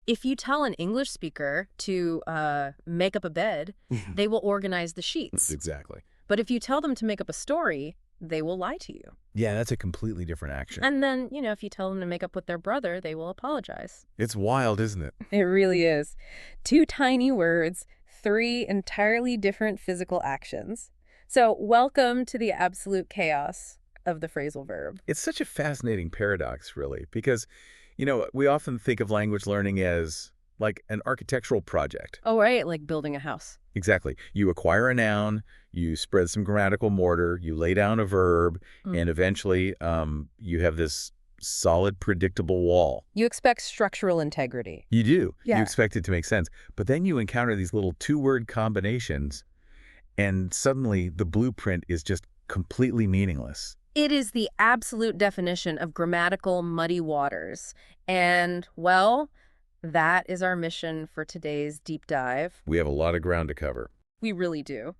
If you tell an English speaker to make up a bed, they will organize the sheets. Exactly. But if you tell them to make up a story, they will lie to you. Yeah, that's a completely different action. And then, if you tell them to make up with their brother, they will apologize. It's wild, isn't it? It really is. 2 tiny words, 3 entirely different physical actions. So welcome to the absolute chaos of the phrasal verb. It's such a fascinating paradox, really, because, we often think of language learning as like an architectural project. Oh, right, like building a house. Exactly. You acquire a noun, you spread some grammatical mortar, you lay down a verb, and eventually you have this solid, predictable wall. You expect structural integrity. You do. Yeah. You expect it to make sense. But then you encounter these little 2-word combinations, and suddenly the blueprint is just completely meaningless. It is the absolute definition of grammatical muddy waters. And, well, that is our mission for today's deep dive. We have a lot of ground to cover. We really do.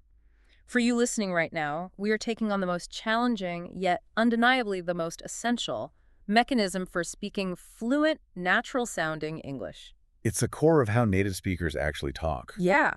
For you listening right now, we are taking on the most challenging, yet undeniably the most essential, mechanism for speaking fluent, natural-sounding English. It's the core of how native speakers actually talk. Yeah.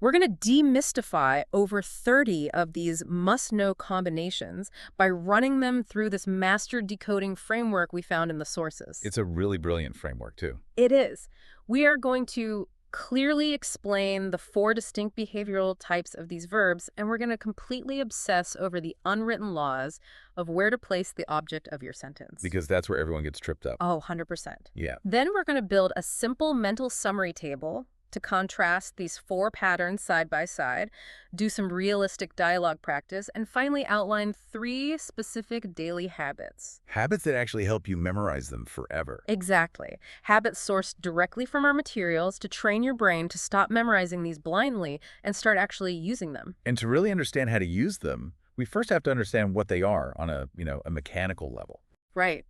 We're going to demystify over 30 of these must-know combinations by running them through this master decoding framework we found in the sources. It's a really brilliant framework, too. It is. We are going to clearly explain the 4 distinct behavioral types of these verbs, and we're going to completely obsess over the unwritten laws of where to place the object of your sentence. Because that's where everyone gets tripped up. Oh, 100%. Yeah. Then we're going to build a simple mental summary table to contrast these 4 patterns side by side, do some realistic dialogue practice, and finally outline 3 specific daily habits. Habits that actually help you memorize them forever. Exactly. Habits sourced directly from our materials to train your brain to stop memorizing these blindly and start actually using them. And to really understand how to use them, we first have to understand what they are on a mechanical level. Right.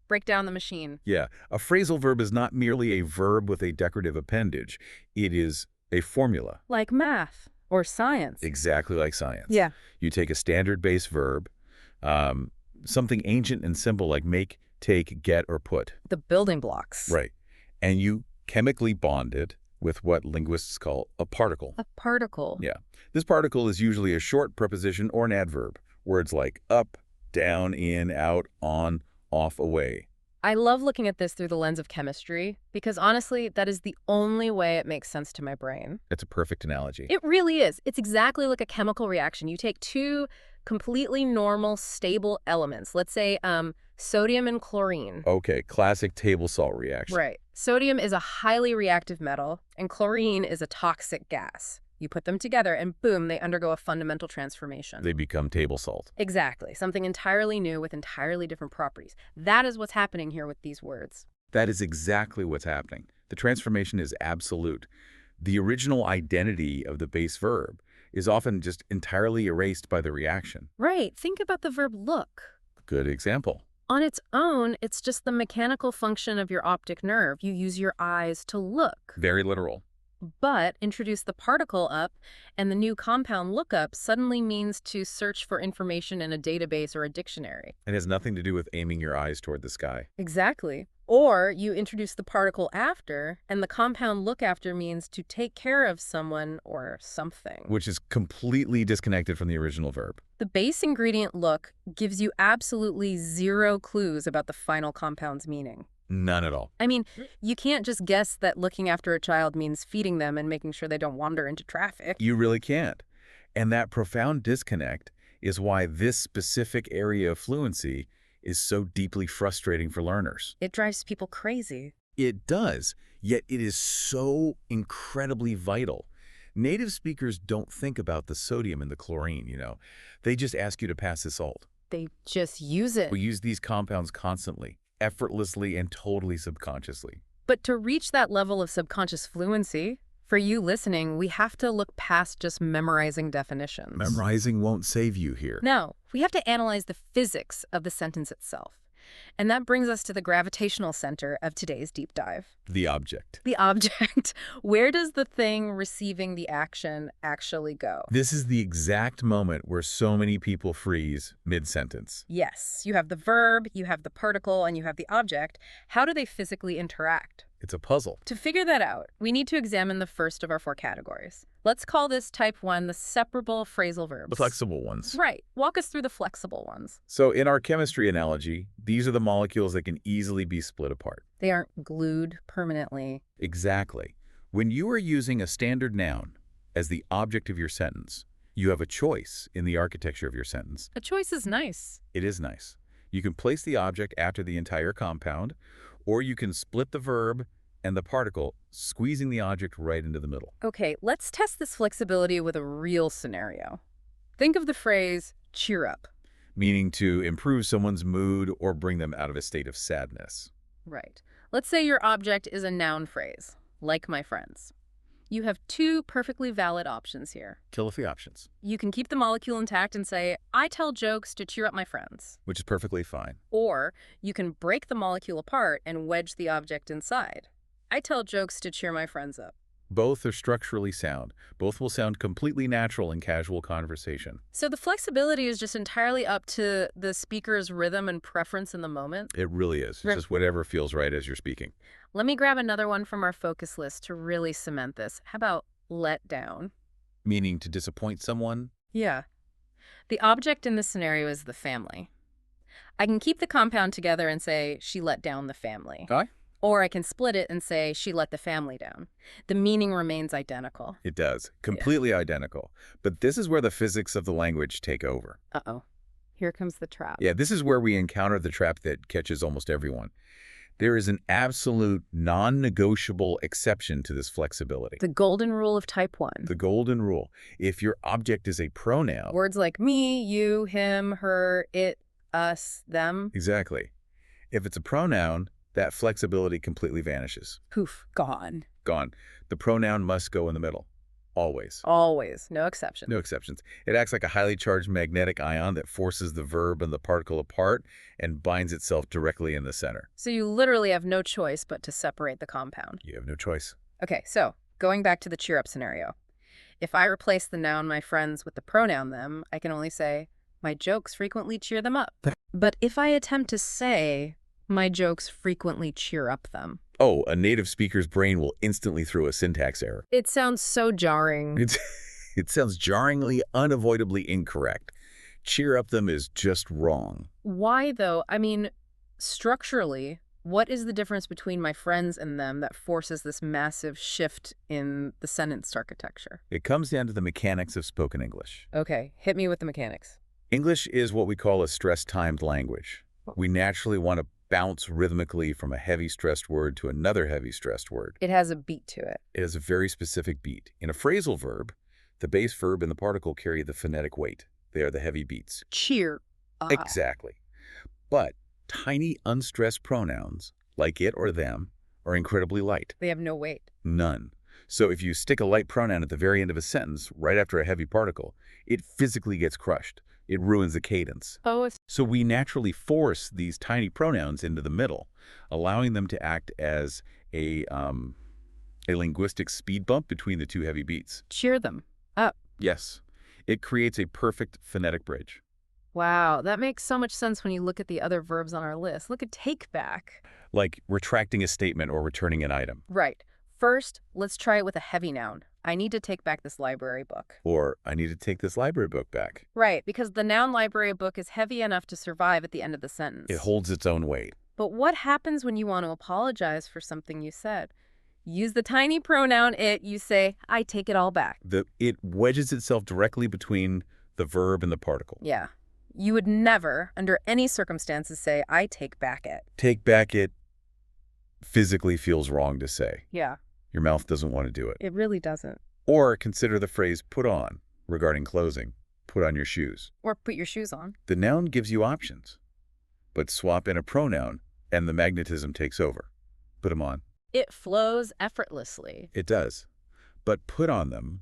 Break down the machine. Yeah. A phrasal verb is not merely a verb with a decorative appendage. It is a formula. Like math or science. Exactly like science. Yeah. You take a standard base verb, something ancient and simple like make, take, get, or put. The building blocks. Right. And you chemically bond it with what linguists call a particle. A particle. Yeah. This particle is usually a short preposition or an adverb. Words like up, down, in, out, on, off, away. I love looking at this through the lens of chemistry because honestly, that is the only way it makes sense to my brain. It's a perfect analogy. It really is. It's exactly like a chemical reaction. You take 2 completely normal, stable elements. Let's say sodium and chlorine. Okay, classic table salt reaction. Right. Sodium is a highly reactive metal, and chlorine is a toxic gas. You put them together, and boom, they undergo a fundamental transformation. They become table salt. Exactly. Something entirely new with entirely different properties. That is what's happening here with these words. That is exactly what's happening. The transformation is absolute. The original identity of the base verb is often just entirely erased by the reaction. Right. Think about the verb look. Good example. On its own, it's just the mechanical function of your optic nerve. You use your eyes to look. Very literal. But introduce the particle up, and the new compound lookup suddenly means to search for information in a database or a dictionary. It has nothing to do with aiming your eyes toward the sky. Exactly. Or you introduce the particle after, and the compound look after means to take care of someone or something. Which is completely disconnected from the original verb. The base ingredient look gives you absolutely 0 clues about the final compound's meaning. None at all. I mean, you can't just guess that looking after a child means feeding them and making sure they don't wander into traffic. You really can't. And that profound disconnect is why this specific area of fluency is so deeply frustrating for learners. It drives people crazy. It does, yet it is so incredibly vital. Native speakers don't think about the sodium and the chlorine, They just ask you to pass the salt. They just use it. We use these compounds constantly, effortlessly and totally subconsciously. But to reach that level of subconscious fluency, for you listening, we have to look past just memorizing definitions. Memorizing won't save you here. No, we have to analyze the physics of the sentence itself. And that brings us to the gravitational center of today's deep dive. The object. The object. Where does the thing receiving the action actually go? This is the exact moment where so many people freeze mid-sentence. Yes, you have the verb, you have the particle, and you have the object. How do they physically interact? It's a puzzle. To figure that out, we need to examine the first of our 4 categories. Let's call this type 1 the separable phrasal verbs. The flexible ones. Right. Walk us through the flexible ones. So in our chemistry analogy, these are the molecules that can easily be split apart. They aren't glued permanently. Exactly. When you are using a standard noun as the object of your sentence, you have a choice in the architecture of your sentence. A choice is nice. It is nice. You can place the object after the entire compound, or you can split the verb and the particle, squeezing the object right into the middle. Okay, let's test this flexibility with a real scenario. Think of the phrase, cheer up. Meaning to improve someone's mood or bring them out of a state of sadness. Right. Let's say your object is a noun phrase, like my friends. You have 2 perfectly valid options here. Kill off the options. You can keep the molecule intact and say, I tell jokes to cheer up my friends. Which is perfectly fine. Or you can break the molecule apart and wedge the object inside. I tell jokes to cheer my friends up. Both are structurally sound. Both will sound completely natural in casual conversation. So the flexibility is just entirely up to the speaker's rhythm and preference in the moment? It really is. It's just whatever feels right as you're speaking. Let me grab another one from our focus list to really cement this. How about let down? Meaning to disappoint someone? Yeah. The object in this scenario is the family. I can keep the compound together and say, she let down the family. Aye. Or I can split it and say, she let the family down. The meaning remains identical. It does. Completely identical. But this is where the physics of the language take over. Uh-oh. Here comes the trap. Yeah, this is where we encounter the trap that catches almost everyone. There is an absolute non-negotiable exception to this flexibility. The golden rule of type 1. The golden rule. If your object is a pronoun... Words like me, you, him, her, it, us, them. Exactly. If it's a pronoun, that flexibility completely vanishes. Poof, gone. Gone. The pronoun must go in the middle. Always. Always. No exception. No exceptions. It acts like a highly charged magnetic ion that forces the verb and the particle apart and binds itself directly in the center. So you literally have no choice but to separate the compound. You have no choice. Okay, so going back to the cheer up scenario. If I replace the noun my friends with the pronoun them, I can only say, my jokes frequently cheer them up. But if I attempt to say, my jokes frequently cheer up them. Oh, a native speaker's brain will instantly throw a syntax error. It sounds so jarring. It sounds jarringly, unavoidably incorrect. Cheer up them is just wrong. Why, though? I mean, structurally, what is the difference between my friends and them that forces this massive shift in the sentence architecture? It comes down to the mechanics of spoken English. Okay, hit me with the mechanics. English is what we call a stress-timed language. We naturally want to bounce rhythmically from a heavy stressed word to another heavy stressed word. It has a beat to it. It has a very specific beat. In a phrasal verb, the base verb and the particle carry the phonetic weight. They are the heavy beats. Cheer. Exactly. But tiny unstressed pronouns, like it or them, are incredibly light. They have no weight. None. So if you stick a light pronoun at the very end of a sentence, right after a heavy particle, it physically gets crushed. It ruins the cadence. Oh, So we naturally force these tiny pronouns into the middle, allowing them to act as a linguistic speed bump between the two heavy beats. cheer them up. Yes, it creates a perfect phonetic bridge. Wow, that makes so much sense when you look at the other verbs on our list. Look at take back. Like retracting a statement or returning an item. Right. First, let's try it with a heavy noun. I need to take back this library book. Or I need to take this library book back. Right, because the noun library book is heavy enough to survive at the end of the sentence. It holds its own weight. But what happens when you want to apologize for something you said? Use the tiny pronoun it, you say, I take it all back. It wedges itself directly between the verb and the particle. Yeah. You would never, under any circumstances, say, I take back it. Take back it physically feels wrong to say. Yeah, Your mouth doesn't want to do it. it really doesn't. Or consider the phrase put on regarding clothing. Put on your shoes. Or put your shoes on. The noun gives you options. But swap in a pronoun and the magnetism takes over. Put them on. It flows effortlessly. It does. But put on them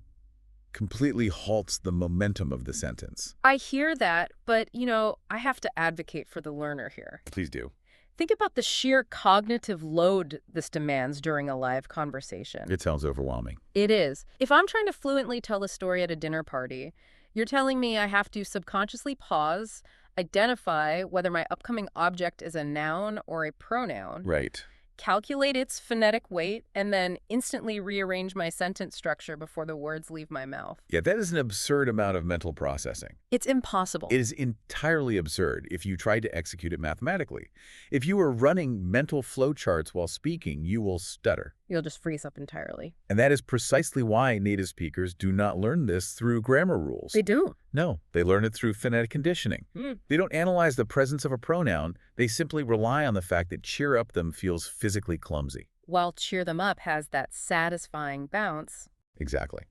completely halts the momentum of the sentence. I hear that, but, I have to advocate for the learner here. Please do. Think about the sheer cognitive load this demands during a live conversation. It sounds overwhelming. It is. If I'm trying to fluently tell a story at a dinner party, you're telling me I have to subconsciously pause, identify whether my upcoming object is a noun or a pronoun, Right. calculate its phonetic weight, and then instantly rearrange my sentence structure before the words leave my mouth. Yeah, that is an absurd amount of mental processing. It's impossible. It is entirely absurd if you try to execute it mathematically. If you are running mental flowcharts while speaking, you will stutter. You'll just freeze up entirely. And that is precisely why native speakers do not learn this through grammar rules. They do. No, they learn it through phonetic conditioning. They don't analyze the presence of a pronoun. They simply rely on the fact that cheer up them feels physically clumsy. While cheer them up has that satisfying bounce. Exactly.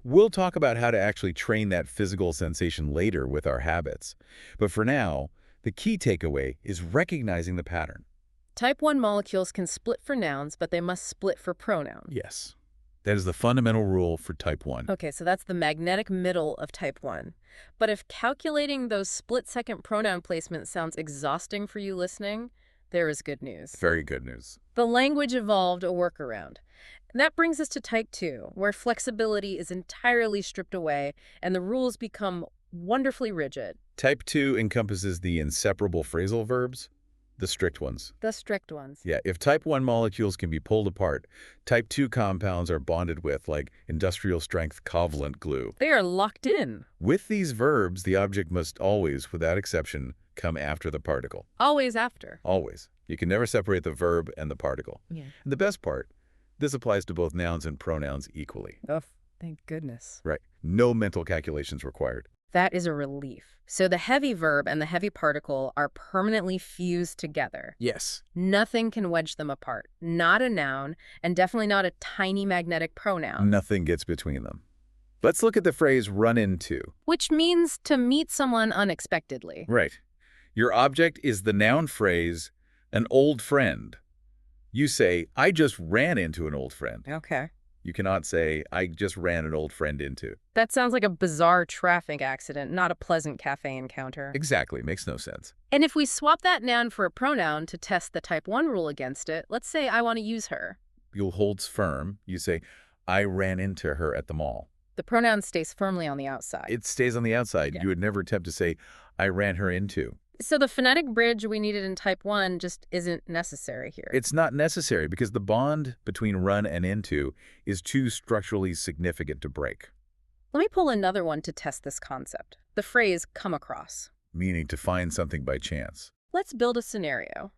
We'll talk about how to actually train that physical sensation later with our habits. But for now, the key takeaway is recognizing the pattern. Type 1 molecules can split for nouns, but they must split for pronouns. Yes. That is the fundamental rule for type 1. Okay, so that's the magnetic middle of type 1. But if calculating those split-second pronoun placements sounds exhausting for you listening, there is good news. Very good news. The language evolved a workaround. And that brings us to type 2, where flexibility is entirely stripped away and the rules become wonderfully rigid. Type 2 encompasses the inseparable phrasal verbs, the strict ones. The strict ones. Yeah, if type 1 molecules can be pulled apart, type 2 compounds are bonded with, like industrial-strength covalent glue. They are locked in. With these verbs, the object must always, without exception, come after the particle. Always after. Always. You can never separate the verb and the particle. Yeah. And the best part, this applies to both nouns and pronouns equally. Oh, thank goodness. Right. No mental calculations required. That is a relief. So the heavy verb and the heavy particle are permanently fused together. Yes. Nothing can wedge them apart. Not a noun, and definitely not a tiny magnetic pronoun. Nothing gets between them. Let's look at the phrase run into. Which means to meet someone unexpectedly. Right. Your object is the noun phrase, an old friend. You say, I just ran into an old friend. Okay. You cannot say, I just ran an old friend into. That sounds like a bizarre traffic accident, not a pleasant cafe encounter. Exactly. Makes no sense. And if we swap that noun for a pronoun to test the type 1 rule against it, let's say I want to use her. You'll hold firm. You say, I ran into her at the mall. The pronoun stays firmly on the outside. It stays on the outside. Yeah. You would never attempt to say, I ran her into. So the phonetic bridge we needed in type 1 just isn't necessary here. It's not necessary because the bond between run and into is too structurally significant to break. Let me pull another one to test this concept. The phrase come across. Meaning to find something by chance. Let's build a scenario.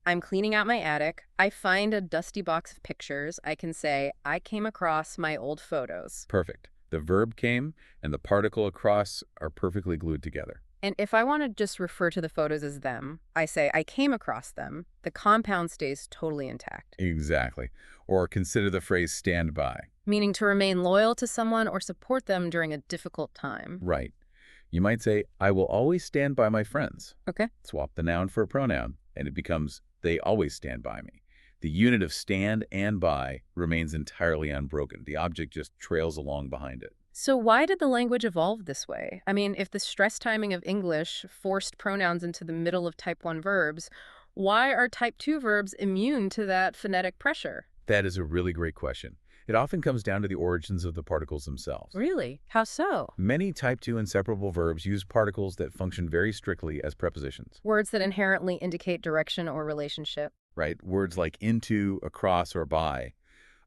I'm cleaning out my attic. I find a dusty box of pictures. I can say, I came across my old photos. Perfect. The verb came and the particle across are perfectly glued together. And if I want to just refer to the photos as them, I say, I came across them. The compound stays totally intact. Exactly. Or consider the phrase stand by. Meaning to remain loyal to someone or support them during a difficult time. Right. You might say, I will always stand by my friends. Okay. Swap the noun for a pronoun, and it becomes, they always stand by me. The unit of stand and by remains entirely unbroken. The object just trails along behind it. So why did the language evolve this way? I mean, if the stress timing of English forced pronouns into the middle of type 1 verbs, why are type 2 verbs immune to that phonetic pressure? That is a really great question. It often comes down to the origins of the particles themselves. Really? How so? Many type 2 inseparable verbs use particles that function very strictly as prepositions. Words that inherently indicate direction or relationship. Right? Words like into, across, or by.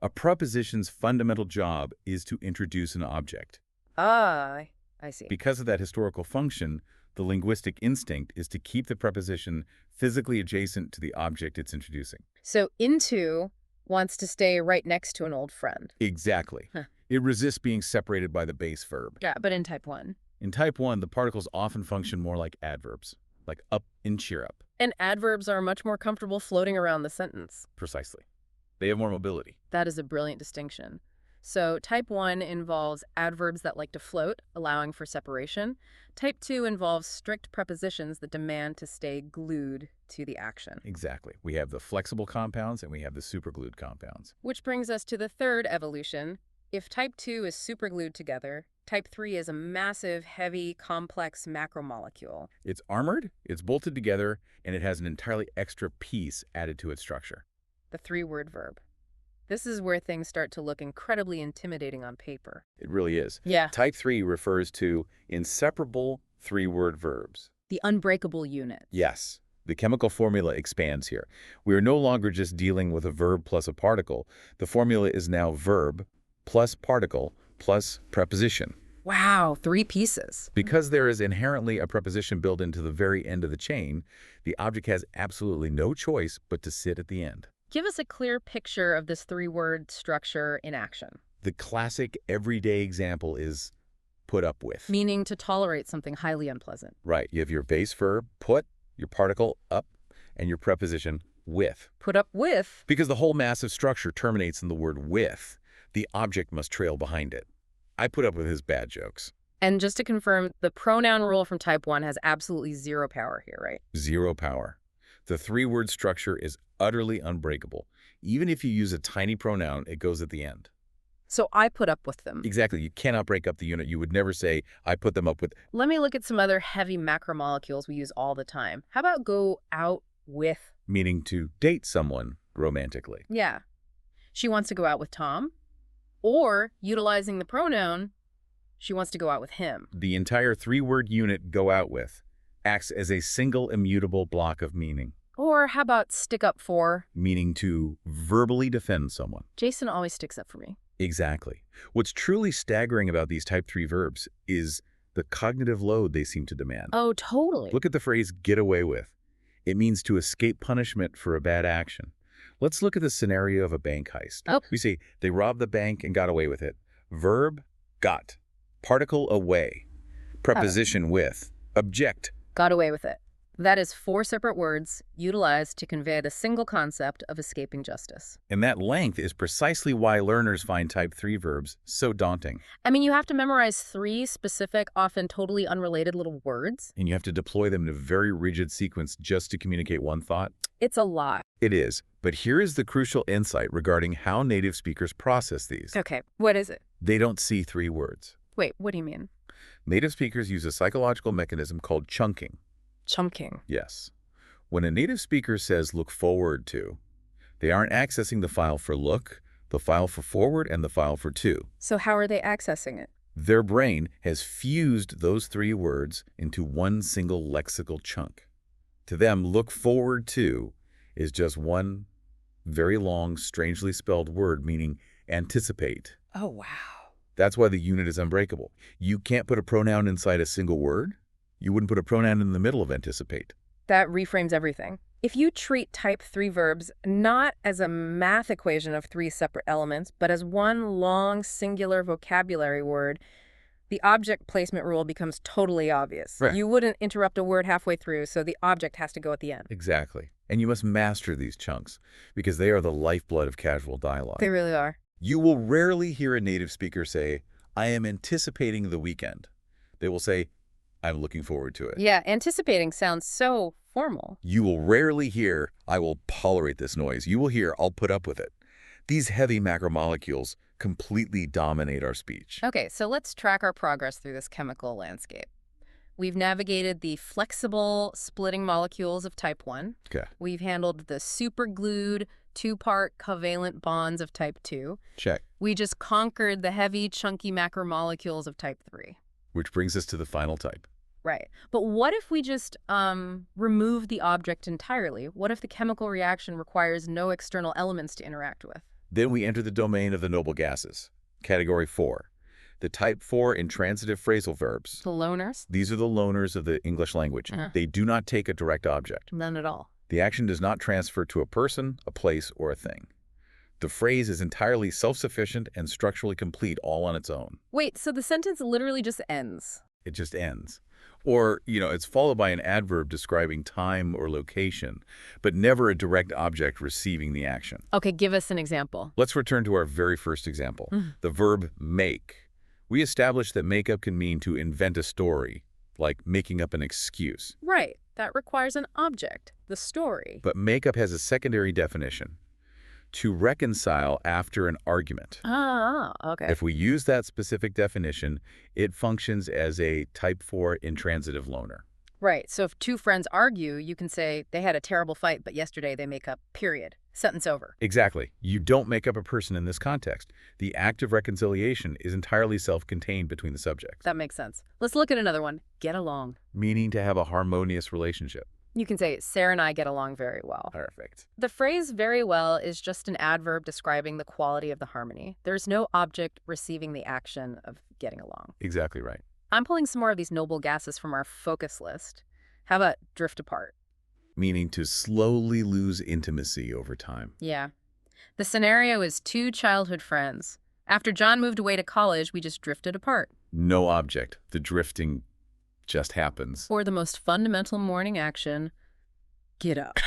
A preposition's fundamental job is to introduce an object. Ah, I see. Because of that historical function, the linguistic instinct is to keep the preposition physically adjacent to the object it's introducing. So into wants to stay right next to an old friend. Exactly. Huh. It resists being separated by the base verb. Yeah, but in type 1. In type 1, the particles often function more like adverbs, like up and cheer up. And adverbs are much more comfortable floating around the sentence. Precisely. They have more mobility. That is a brilliant distinction. So type 1 involves adverbs that like to float, allowing for separation. Type 2 involves strict prepositions that demand to stay glued to the action. Exactly. We have the flexible compounds and we have the superglued compounds. Which brings us to the third evolution. If type 2 is superglued together, type 3 is a massive, heavy, complex macromolecule. It's armored, it's bolted together, and it has an entirely extra piece added to its structure. The 3-word verb. This is where things start to look incredibly intimidating on paper. It really is. Yeah. Type 3 refers to inseparable 3-word verbs. The unbreakable unit. Yes. The chemical formula expands here. We are no longer just dealing with a verb plus a particle. The formula is now verb plus particle plus preposition. Wow, 3 pieces. Because there is inherently a preposition built into the very end of the chain, the object has absolutely no choice but to sit at the end. Give us a clear picture of this 3-word structure in action. The classic everyday example is put up with. Meaning to tolerate something highly unpleasant. Right. You have your base verb, put, your particle, up, and your preposition, with. Put up with? Because the whole massive structure terminates in the word with, the object must trail behind it. I put up with his bad jokes. And just to confirm, the pronoun rule from type 1 has absolutely 0 power here, right? 0 power. The 3-word structure is utterly unbreakable. Even if you use a tiny pronoun, it goes at the end. So I put up with them. Exactly. You cannot break up the unit. You would never say, I put them up with. Let me look at some other heavy macromolecules we use all the time. How about go out with? Meaning to date someone romantically. Yeah. She wants to go out with Tom. Or, utilizing the pronoun, she wants to go out with him. The entire 3-word unit, go out with, acts as a single immutable block of meaning. Or how about stick up for? Meaning to verbally defend someone. Jason always sticks up for me. Exactly. What's truly staggering about these type 3 verbs is the cognitive load they seem to demand. Oh, totally. Look at the phrase get away with. It means to escape punishment for a bad action. Let's look at the scenario of a bank heist. Oh. We say they robbed the bank and got away with it. Verb, got. Particle, away. Preposition, with. Object. Got away with it. That is 4 separate words utilized to convey the single concept of escaping justice. And that length is precisely why learners find type 3 verbs so daunting. I mean, you have to memorize 3 specific, often totally unrelated little words. And you have to deploy them in a very rigid sequence just to communicate one thought. It's a lot. It is. But here is the crucial insight regarding how native speakers process these. Okay, what is it? They don't see 3 words. Wait, what do you mean? Native speakers use a psychological mechanism called chunking. Chunking. Yes. When a native speaker says look forward to, they aren't accessing the file for look, the file for forward, and the file for to. So how are they accessing it? Their brain has fused those 3 words into one single lexical chunk. To them, look forward to is just one very long, strangely spelled word meaning anticipate. Oh, wow. That's why the unit is unbreakable. You can't put a pronoun inside a single word. You wouldn't put a pronoun in the middle of anticipate. That reframes everything. If you treat type 3 verbs not as a math equation of 3 separate elements, but as one long singular vocabulary word, the object placement rule becomes totally obvious. Right. You wouldn't interrupt a word halfway through, so the object has to go at the end. Exactly. And you must master these chunks because they are the lifeblood of casual dialogue. They really are. You will rarely hear a native speaker say, I am anticipating the weekend. They will say, I'm looking forward to it. Yeah, anticipating sounds so formal. You will rarely hear, I will tolerate this noise. You will hear, I'll put up with it. These heavy macromolecules completely dominate our speech. Okay, so let's track our progress through this chemical landscape. We've navigated the flexible splitting molecules of type 1. Okay. We've handled the superglued 2-part covalent bonds of type 2. Check. We just conquered the heavy, chunky macromolecules of type 3. Which brings us to the final type. Right. But what if we just remove the object entirely? What if the chemical reaction requires no external elements to interact with? Then we enter the domain of the noble gases. Category 4. The type 4 intransitive phrasal verbs. The loners? These are the loners of the English language. They do not take a direct object. None at all. The action does not transfer to a person, a place, or a thing. The phrase is entirely self-sufficient and structurally complete all on its own. Wait, so the sentence literally just ends? It just ends. Or, it's followed by an adverb describing time or location, but never a direct object receiving the action. Okay, give us an example. Let's return to our very first example, the verb make. We established that make up can mean to invent a story, like making up an excuse. Right. That requires an object, the story. But make up has a secondary definition. To reconcile after an argument. Ah, okay. If we use that specific definition, it functions as a type 4 intransitive loner. Right. So if 2 friends argue, you can say they had a terrible fight, but yesterday they make up, period. Sentence over. Exactly. You don't make up a person in this context. The act of reconciliation is entirely self-contained between the subjects. That makes sense. Let's look at another one. Get along. Meaning to have a harmonious relationship. You can say, Sarah and I get along very well. Perfect. The phrase very well is just an adverb describing the quality of the harmony. There's no object receiving the action of getting along. Exactly right. I'm pulling some more of these noble gases from our focus list. How about drift apart? Meaning to slowly lose intimacy over time. Yeah. The scenario is two childhood friends. After John moved away to college, we just drifted apart. No object. The drifting just happens. Or the most fundamental morning action, get up.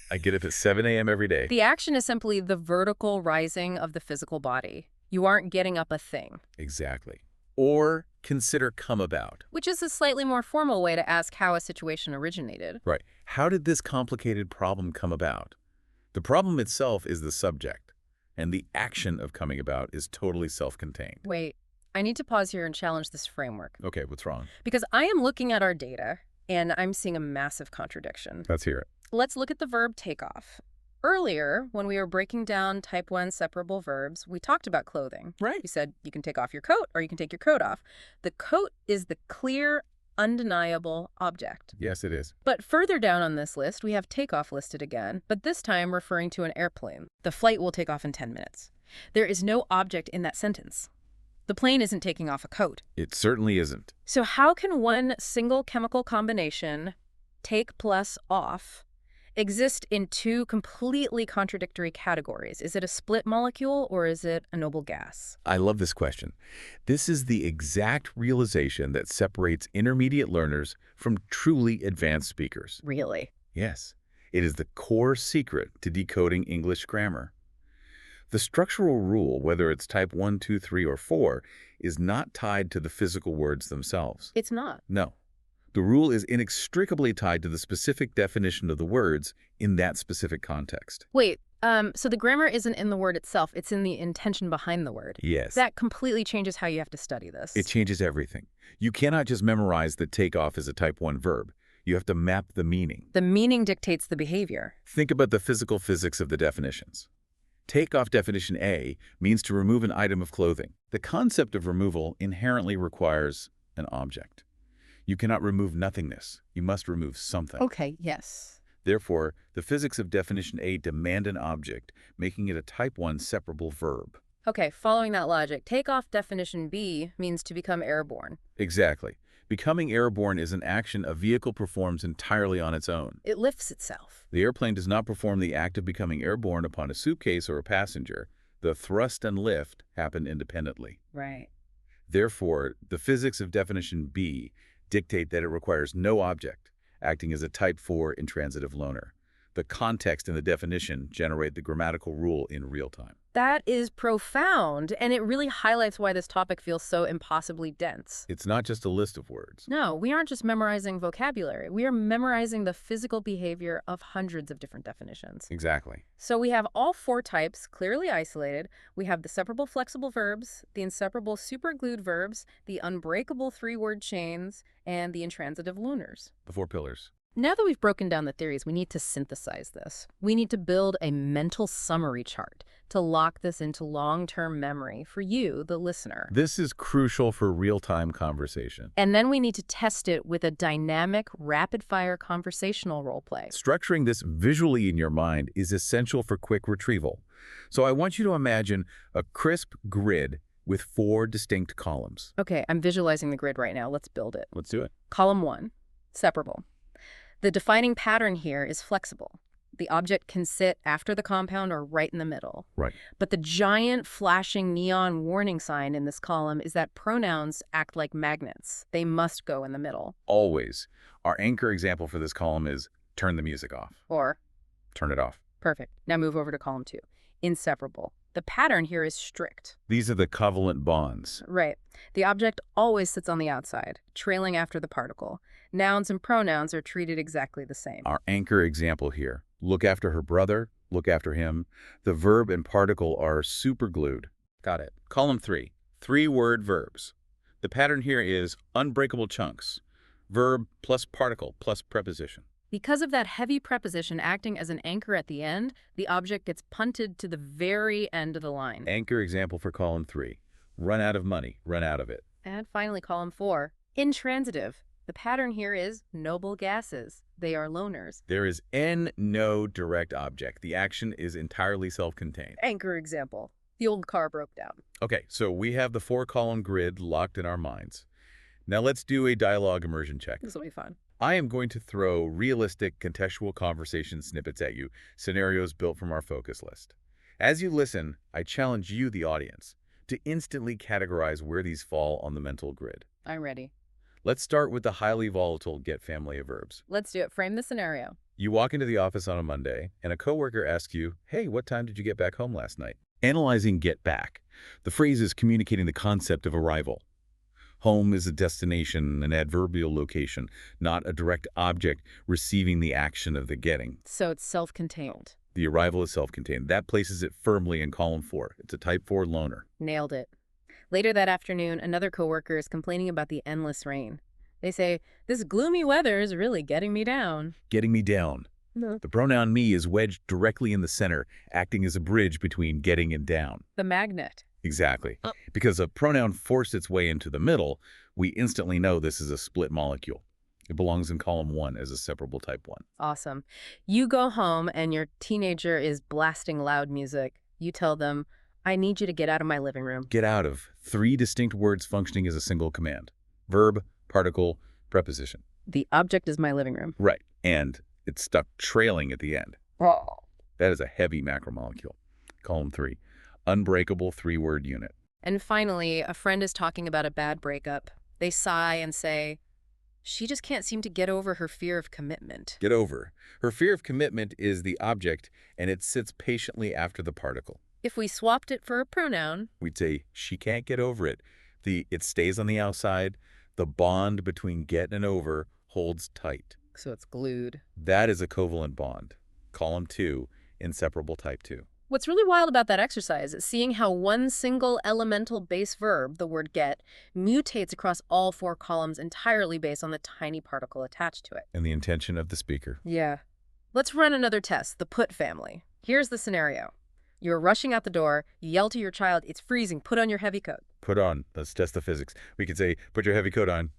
I get up at 7 a.m. every day. The action is simply the vertical rising of the physical body. You aren't getting up a thing. Exactly. Or consider come about. Which is a slightly more formal way to ask how a situation originated. Right. How did this complicated problem come about? The problem itself is the subject, and the action of coming about is totally self-contained. Wait, I need to pause here and challenge this framework. Okay, what's wrong? Because I am looking at our data, and I'm seeing a massive contradiction. Let's hear it. Let's look at the verb take off. Earlier, when we were breaking down type 1 separable verbs, we talked about clothing. Right. You said you can take off your coat or you can take your coat off. The coat is the clear, undeniable object. Yes, it is. But further down on this list, we have takeoff listed again, but this time referring to an airplane. The flight will take off in 10 minutes. There is no object in that sentence. The plane isn't taking off a coat. It certainly isn't. So how can one single chemical combination, take plus off, exist in two completely contradictory categories? Is it a split molecule or is it a noble gas? I love this question. This is the exact realization that separates intermediate learners from truly advanced speakers. Really? Yes, it is the core secret to decoding English grammar. The structural rule, whether it's type 1, 2, 3, or 4, is not tied to the physical words themselves. It's not. No. The rule is inextricably tied to the specific definition of the words in that specific context. Wait, so the grammar isn't in the word itself, it's in the intention behind the word. Yes. That completely changes how you have to study this. It changes everything. You cannot just memorize that takeoff is a type 1 verb. You have to map the meaning. The meaning dictates the behavior. Think about the physical physics of the definitions. Takeoff definition A means to remove an item of clothing. The concept of removal inherently requires an object. You cannot remove nothingness. You must remove something. Okay, yes. Therefore, the physics of definition A demand an object, making it a type 1 separable verb. Okay, following that logic, takeoff definition B means to become airborne. Exactly. Becoming airborne is an action a vehicle performs entirely on its own. It lifts itself. The airplane does not perform the act of becoming airborne upon a suitcase or a passenger. The thrust and lift happen independently. Right. Therefore, the physics of definition B dictate that it requires no object, acting as a type 4 intransitive loaner. The context and the definition generate the grammatical rule in real time. That is profound, and it really highlights why this topic feels so impossibly dense. It's not just a list of words. No, we aren't just memorizing vocabulary. We are memorizing the physical behavior of hundreds of different definitions. Exactly. So we have all four types clearly isolated. We have the separable flexible verbs, the inseparable superglued verbs, the unbreakable three-word chains, and the intransitive loaners. The 4 pillars. Now that we've broken down the theories, we need to synthesize this. We need to build a mental summary chart to lock this into long-term memory for you, the listener. This is crucial for real-time conversation. And then we need to test it with a dynamic, rapid-fire conversational role play. Structuring this visually in your mind is essential for quick retrieval. So I want you to imagine a crisp grid with 4 distinct columns. Okay, I'm visualizing the grid right now. Let's build it. Let's do it. Column 1, separable. The defining pattern here is flexible. The object can sit after the compound or right in the middle. Right. But the giant flashing neon warning sign in this column is that pronouns act like magnets. They must go in the middle. Always. Our anchor example for this column is turn the music off. Or, Turn it off. perfect. Now move over to column 2. Inseparable. The pattern here is strict. These are the covalent bonds. Right. The object always sits on the outside, trailing after the particle. Nouns and pronouns are treated exactly the same. Our anchor example here. Look after her brother, look after him. The verb and particle are superglued. Got it. Column 3. 3-word verbs. The pattern here is unbreakable chunks. Verb plus particle plus preposition. Because of that heavy preposition acting as an anchor at the end, the object gets punted to the very end of the line. Anchor example for column 3. Run out of money, run out of it. And finally, column 4, intransitive. The pattern here is noble gases. They are loners. There is no direct object. The action is entirely self-contained. Anchor example. The old car broke down. Okay, so we have the four-column grid locked in our minds. Now let's do a dialogue immersion check. This will be fun. I am going to throw realistic contextual conversation snippets at you, scenarios built from our focus list. As you listen, I challenge you, the audience, to instantly categorize where these fall on the mental grid. I'm ready. Let's start with the highly volatile get family of verbs. Let's do it. Frame the scenario. You walk into the office on a Monday, and a coworker asks you, "Hey, what time did you get back home last night?" Analyzing get back. The phrase is communicating the concept of arrival. Home is a destination, an adverbial location, not a direct object receiving the action of the getting. So it's self-contained. The arrival is self-contained. That places it firmly in column 4. It's a type 4 loner. Nailed it. Later that afternoon, another coworker is complaining about the endless rain. They say, "This gloomy weather is really getting me down." Getting me down. No. The pronoun me is wedged directly in the center, acting as a bridge between getting and down. The magnet. Exactly. Because a pronoun forced its way into the middle, we instantly know this is a split molecule. It belongs in column 1 as a separable type 1. Awesome. You go home and your teenager is blasting loud music. You tell them, "I need you to get out of my living room." Get out of 3 distinct words functioning as a single command. Verb, particle, preposition. The object is my living room. Right. And it's stuck trailing at the end. Oh. That is a heavy macromolecule. Column 3. Unbreakable 3-word unit. And finally, a friend is talking about a bad breakup. They sigh and say, "She just can't seem to get over her fear of commitment." Get over. Her fear of commitment is the object, and it sits patiently after the particle. If we swapped it for a pronoun, We'd say, she can't get over it. It stays on the outside. The bond between get and over holds tight. so it's glued. That is a covalent bond. Column 2, inseparable type 2. What's really wild about that exercise is seeing how one single elemental base verb, the word get, mutates across all 4 columns entirely based on the tiny particle attached to it. And the intention of the speaker. Yeah. Let's run another test, the put family. Here's the scenario. You're rushing out the door, you yell to your child, "It's freezing, put on your heavy coat." Put on. Let's test the physics. We could say, put your heavy coat on.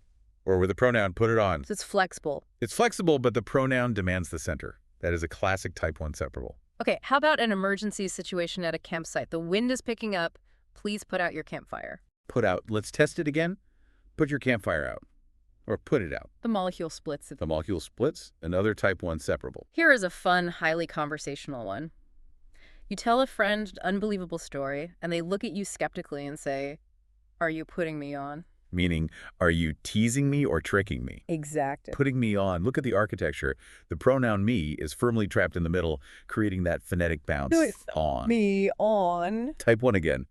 Or with a pronoun, put it on. So it's flexible. It's flexible, but the pronoun demands the center. That is a classic type 1 separable. Okay, how about an emergency situation at a campsite? The wind is picking up. Please put out your campfire. Put out. Let's test it again. Put your campfire out. Or put it out. The molecule splits. The molecule splits. Another type 1 separable. Here is a fun, highly conversational one. You tell a friend an unbelievable story, and they look at you skeptically and say, "Are you putting me on?" Meaning, are you teasing me or tricking me? Exactly. Putting me on. Look at the architecture. The pronoun me is firmly trapped in the middle, creating that phonetic bounce. On. Me on. Type 1 again.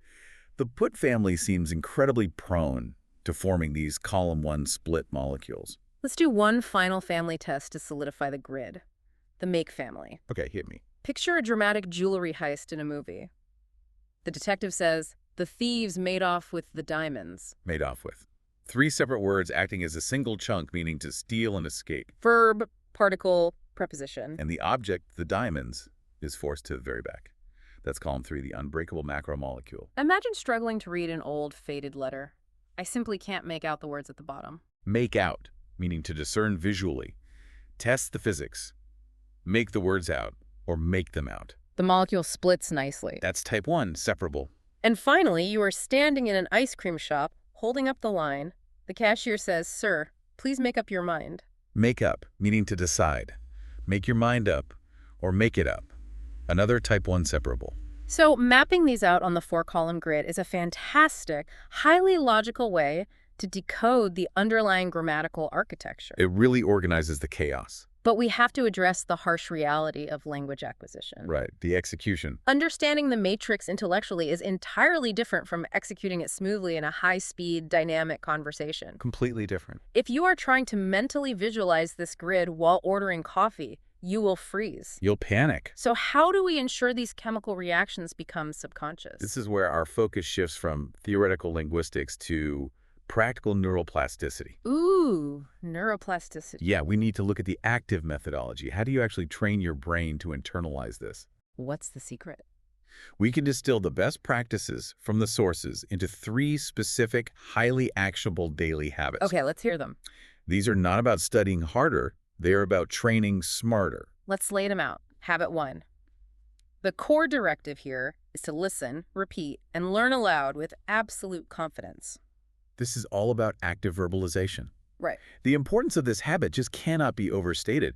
The put family seems incredibly prone to forming these column 1 split molecules. Let's do one final family test to solidify the grid. The make family. Okay, hit me. Picture a dramatic jewelry heist in a movie. The detective says, "The thieves made off with the diamonds." Made off with. 3 separate words acting as a single chunk, meaning to steal and escape. Verb, particle, preposition. And the object, the diamonds, is forced to the very back. That's column 3, the unbreakable macromolecule. Imagine struggling to read an old, faded letter. I simply can't make out the words at the bottom. Make out, meaning to discern visually. Test the physics. Make the words out, or make them out. The molecule splits nicely. That's type 1, separable. And finally, you are standing in an ice cream shop, holding up the line. The cashier says, "Sir, please make up your mind." Make up, meaning to decide. Make your mind up, or make it up. Another type 1 separable. So mapping these out on the 4-column grid is a fantastic, highly logical way to decode the underlying grammatical architecture. It really organizes the chaos. But we have to address the harsh reality of language acquisition. Right, the execution. Understanding the matrix intellectually is entirely different from executing it smoothly in a high-speed, dynamic conversation. Completely different. If you are trying to mentally visualize this grid while ordering coffee, you will freeze. You'll panic. So how do we ensure these chemical reactions become subconscious? This is where our focus shifts from theoretical linguistics to practical neuroplasticity. Ooh, neuroplasticity. Yeah, we need to look at the active methodology. How do you actually train your brain to internalize this? What's the secret? We can distill the best practices from the sources into 3 specific, highly actionable daily habits. Okay, let's hear them. These are not about studying harder. They are about training smarter. Let's lay them out. Habit 1. The core directive here is to listen, repeat, and learn aloud with absolute confidence. This is all about active verbalization. Right. The importance of this habit just cannot be overstated.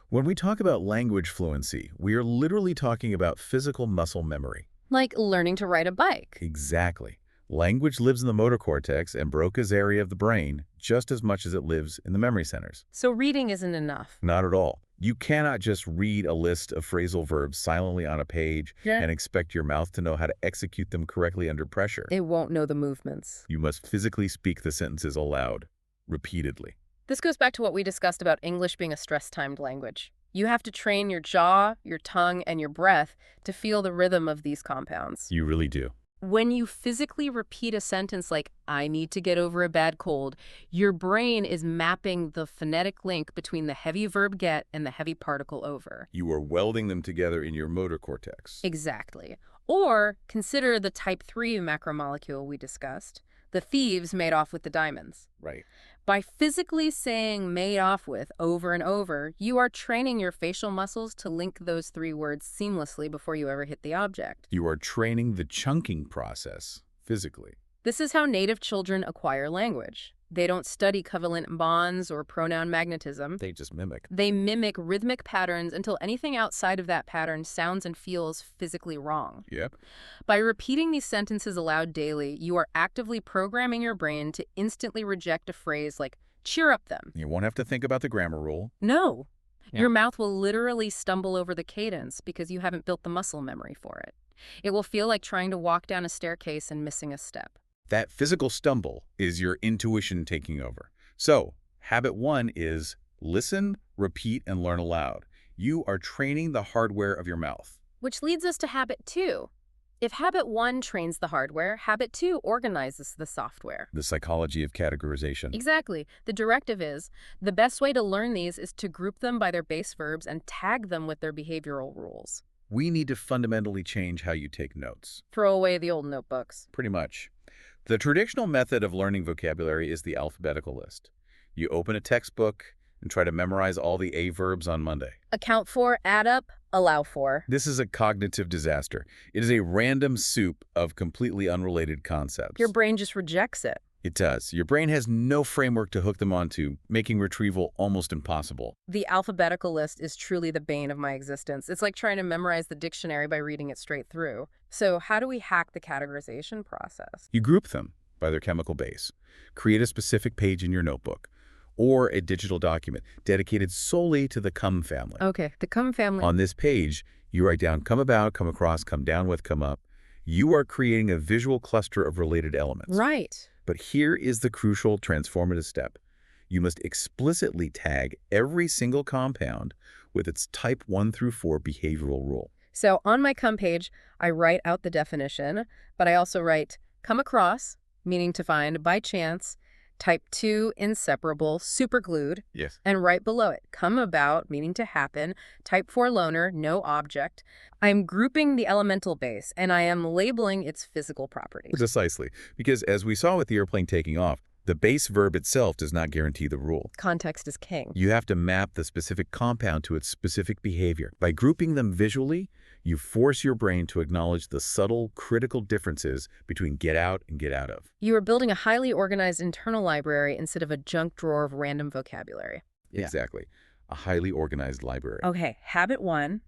When we talk about language fluency, we are literally talking about physical muscle memory. Like learning to ride a bike. Exactly. Language lives in the motor cortex and Broca's area of the brain just as much as it lives in the memory centers. So reading isn't enough. Not at all. You cannot just read a list of phrasal verbs silently on a page and expect your mouth to know how to execute them correctly under pressure. It won't know the movements. You must physically speak the sentences aloud, repeatedly. This goes back to what we discussed about English being a stress-timed language. You have to train your jaw, your tongue, and your breath to feel the rhythm of these compounds. You really do. When you physically repeat a sentence like, I need to get over a bad cold, your brain is mapping the phonetic link between the heavy verb get and the heavy particle over. You are welding them together in your motor cortex. Exactly. Or consider the type 3 macromolecule we discussed. The thieves made off with the diamonds. Right. By physically saying made off with over and over, you are training your facial muscles to link those 3 words seamlessly before you ever hit the object. You are training the chunking process physically. This is how native children acquire language. They don't study covalent bonds or pronoun magnetism. They just mimic. They mimic rhythmic patterns until anything outside of that pattern sounds and feels physically wrong. Yep. By repeating these sentences aloud daily, you are actively programming your brain to instantly reject a phrase like, cheer up them. You won't have to think about the grammar rule. No. Yeah. Your mouth will literally stumble over the cadence because you haven't built the muscle memory for it. It will feel like trying to walk down a staircase and missing a step. That physical stumble is your intuition taking over. So, habit 1 is listen, repeat, and learn aloud. You are training the hardware of your mouth. Which leads us to habit 2. If habit 1 trains the hardware, habit 2 organizes the software. The psychology of categorization. Exactly. The directive is, the best way to learn these is to group them by their base verbs and tag them with their behavioral rules. We need to fundamentally change how you take notes. Throw away the old notebooks. Pretty much. The traditional method of learning vocabulary is the alphabetical list. You open a textbook and try to memorize all the A verbs on Monday. Account for, add up, allow for. This is a cognitive disaster. It is a random soup of completely unrelated concepts. Your brain just rejects it. It does. Your brain has no framework to hook them onto, making retrieval almost impossible. The alphabetical list is truly the bane of my existence. It's like trying to memorize the dictionary by reading it straight through. So how do we hack the categorization process? You group them by their chemical base. Create a specific page in your notebook or a digital document dedicated solely to the come family. Okay, the come family. On this page, you write down come about, come across, come down with, come up. You are creating a visual cluster of related elements. Right. But here is the crucial transformative step. You must explicitly tag every single compound with its type 1 through 4 behavioral rule. So on my come page, I write out the definition, but I also write come across, meaning to find by chance, type 2 inseparable, superglued, Yes. and right below it, come about, meaning to happen, type 4 loner, no object. I'm grouping the elemental base, and I am labeling its physical properties. Precisely. Because as we saw with the airplane taking off, the base verb itself does not guarantee the rule. Context is king. You have to map the specific compound to its specific behavior. By grouping them visually, you force your brain to acknowledge the subtle, critical differences between get out and get out of. You are building a highly organized internal library instead of a junk drawer of random vocabulary. Exactly. A highly organized library. Okay, habit 1,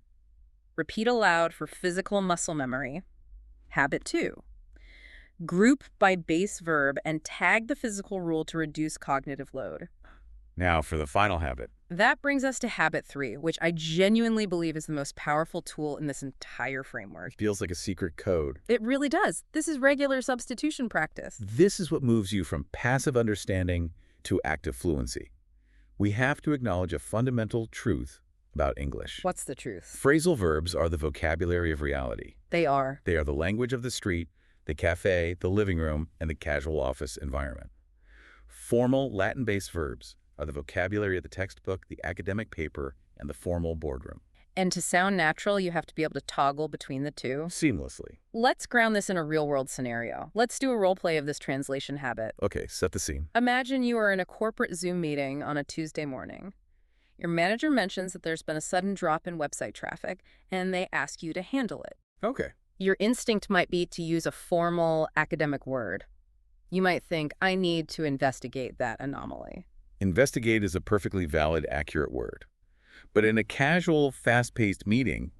repeat aloud for physical muscle memory. Habit 2, group by base verb and tag the physical rule to reduce cognitive load. Now for the final habit. That brings us to habit 3, which I genuinely believe is the most powerful tool in this entire framework. It feels like a secret code. It really does. This is regular substitution practice. This is what moves you from passive understanding to active fluency. We have to acknowledge a fundamental truth about English. What's the truth? Phrasal verbs are the vocabulary of reality. They are. They are the language of the street, the cafe, the living room, and the casual office environment. Formal Latin-based verbs are the vocabulary of the textbook, the academic paper, and the formal boardroom. And to sound natural, you have to be able to toggle between the two. Seamlessly. Let's ground this in a real-world scenario. Let's do a role play of this translation habit. Okay, set the scene. Imagine you are in a corporate Zoom meeting on a Tuesday morning. Your manager mentions that there's been a sudden drop in website traffic, and they ask you to handle it. Okay. Your instinct might be to use a formal academic word. You might think, I need to investigate that anomaly. Investigate is a perfectly valid, accurate word. But in a casual, fast-paced meeting,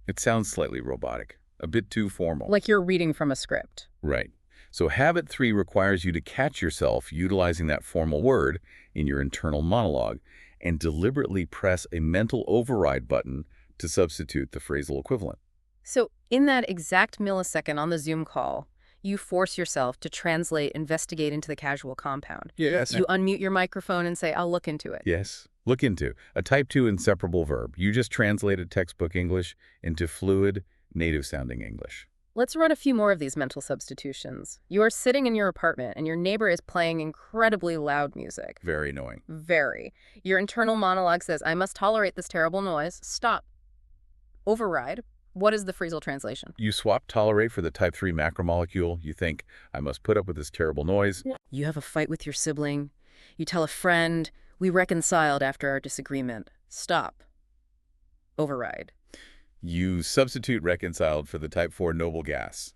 it sounds slightly robotic, a bit too formal. Like you're reading from a script. Right. So habit 3 requires you to catch yourself utilizing that formal word in your internal monologue and deliberately press a mental override button to substitute the phrasal equivalent. So in that exact millisecond on the Zoom call, you force yourself to translate investigate into the casual compound. Yes. You unmute your microphone and say, I'll look into it. Yes. Look into. A type 2 inseparable verb. You just translated textbook English into fluid, native-sounding English. Let's run a few more of these mental substitutions. You are sitting in your apartment and your neighbor is playing incredibly loud music. Very annoying. Very. Your internal monologue says, I must tolerate this terrible noise. Stop. Override. What is the phrasal translation? You swap tolerate for the type 3 macromolecule. You think, I must put up with this terrible noise. You have a fight with your sibling. You tell a friend, we reconciled after our disagreement. Stop. Override. You substitute reconciled for the type 4 noble gas.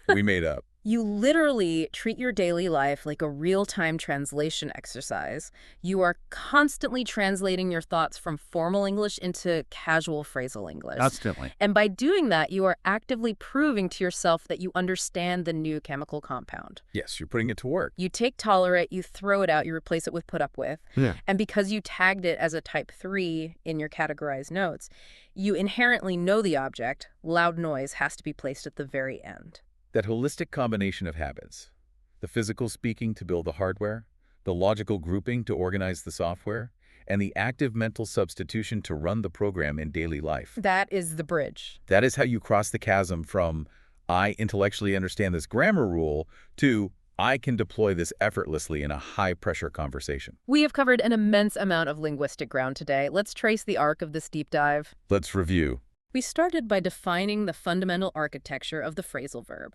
We made up. You literally treat your daily life like a real-time translation exercise. You are constantly translating your thoughts from formal English into casual phrasal English. Constantly. And by doing that, you are actively proving to yourself that you understand the new chemical compound. Yes, you're putting it to work. You take tolerate, you throw it out, you replace it with put up with. Yeah. And because you tagged it as a type 3 in your categorized notes, you inherently know the object, loud noise, has to be placed at the very end. That holistic combination of habits, the physical speaking to build the hardware, the logical grouping to organize the software, and the active mental substitution to run the program in daily life. That is the bridge. That is how you cross the chasm from, I intellectually understand this grammar rule, to, I can deploy this effortlessly in a high-pressure conversation. We have covered an immense amount of linguistic ground today. Let's trace the arc of this deep dive. Let's review. We started by defining the fundamental architecture of the phrasal verb,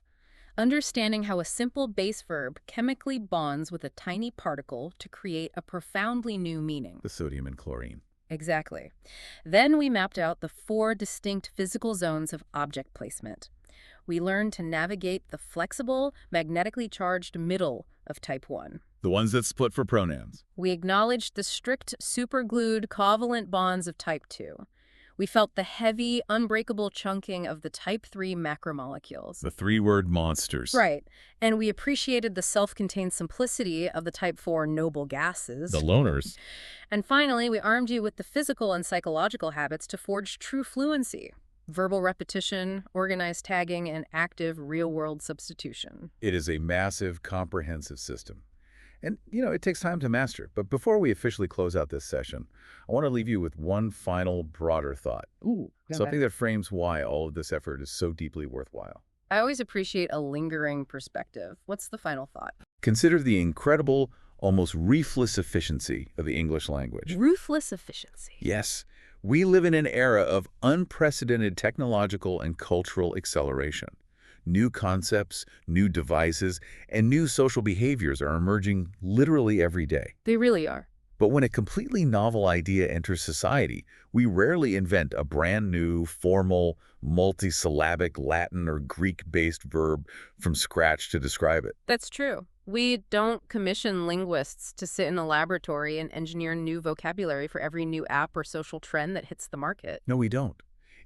understanding how a simple base verb chemically bonds with a tiny particle to create a profoundly new meaning. The sodium and chlorine. Exactly. Then we mapped out the 4 distinct physical zones of object placement. We learned to navigate the flexible, magnetically charged middle of type 1. The ones that split for pronouns. We acknowledged the strict, superglued, covalent bonds of type 2. We felt the heavy, unbreakable chunking of the type 3 macromolecules. The 3-word monsters. Right. And we appreciated the self-contained simplicity of the type 4 noble gases. The loners. And finally, we armed you with the physical and psychological habits to forge true fluency. Verbal repetition, organized tagging, and active real-world substitution. It is a massive, comprehensive system. And, it takes time to master. But before we officially close out this session, I want to leave you with one final, broader thought. Ooh. Something that frames why all of this effort is so deeply worthwhile. I always appreciate a lingering perspective. What's the final thought? Consider the incredible, almost ruthless efficiency of the English language. Ruthless efficiency. Yes, we live in an era of unprecedented technological and cultural acceleration. New concepts, new devices, and new social behaviors are emerging literally every day. They really are. But when a completely novel idea enters society, we rarely invent a brand new, formal, multisyllabic Latin or Greek-based verb from scratch to describe it. That's true. We don't commission linguists to sit in a laboratory and engineer new vocabulary for every new app or social trend that hits the market. No, we don't.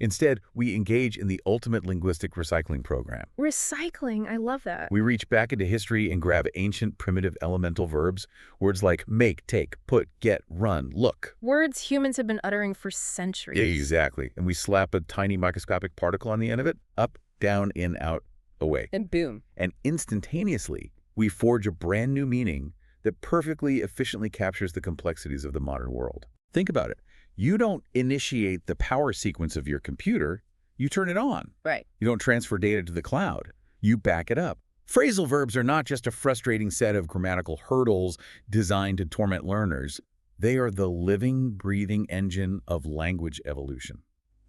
Instead, we engage in the ultimate linguistic recycling program. Recycling, I love that. We reach back into history and grab ancient primitive elemental verbs, words like make, take, put, get, run, look. Words humans have been uttering for centuries. Yeah, exactly. And we slap a tiny microscopic particle on the end of it, up, down, in, out, away. And boom. And instantaneously, we forge a brand new meaning that perfectly efficiently captures the complexities of the modern world. Think about it. You don't initiate the power sequence of your computer, you turn it on. Right. You don't transfer data to the cloud, you back it up. Phrasal verbs are not just a frustrating set of grammatical hurdles designed to torment learners. They are the living, breathing engine of language evolution.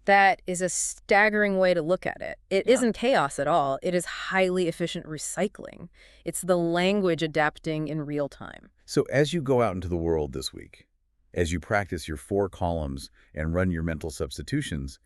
That is a staggering way to look at it. It Yeah. isn't chaos at all. It is highly efficient recycling. It's the language adapting in real time. So as you go out into the world this week, as you practice your 4 columns and run your mental substitutions,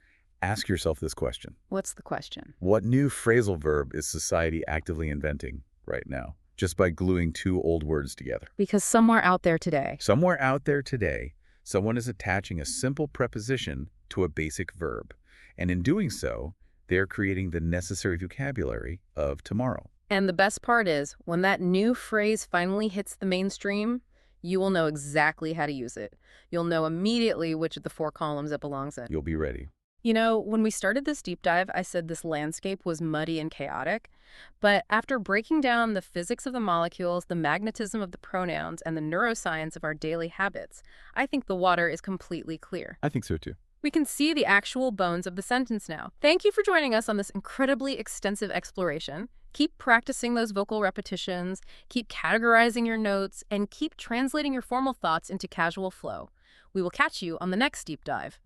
ask yourself this question. What's the question? What new phrasal verb is society actively inventing right now, just by gluing 2 old words together? Because somewhere out there today, Somewhere out there today, someone is attaching a simple preposition to a basic verb, and in doing so, they're creating the necessary vocabulary of tomorrow. and the best part is, when that new phrase finally hits the mainstream, you will know exactly how to use it. You'll know immediately which of the 4 columns it belongs in. You'll be ready. You know, when we started this deep dive, I said this landscape was muddy and chaotic. But after breaking down the physics of the molecules, the magnetism of the pronouns, and the neuroscience of our daily habits, I think the water is completely clear. I think so too. We can see the actual bones of the sentence now. Thank you for joining us on this incredibly extensive exploration. Keep practicing those vocal repetitions, keep categorizing your notes, and keep translating your formal thoughts into casual flow. We will catch you on the next deep dive.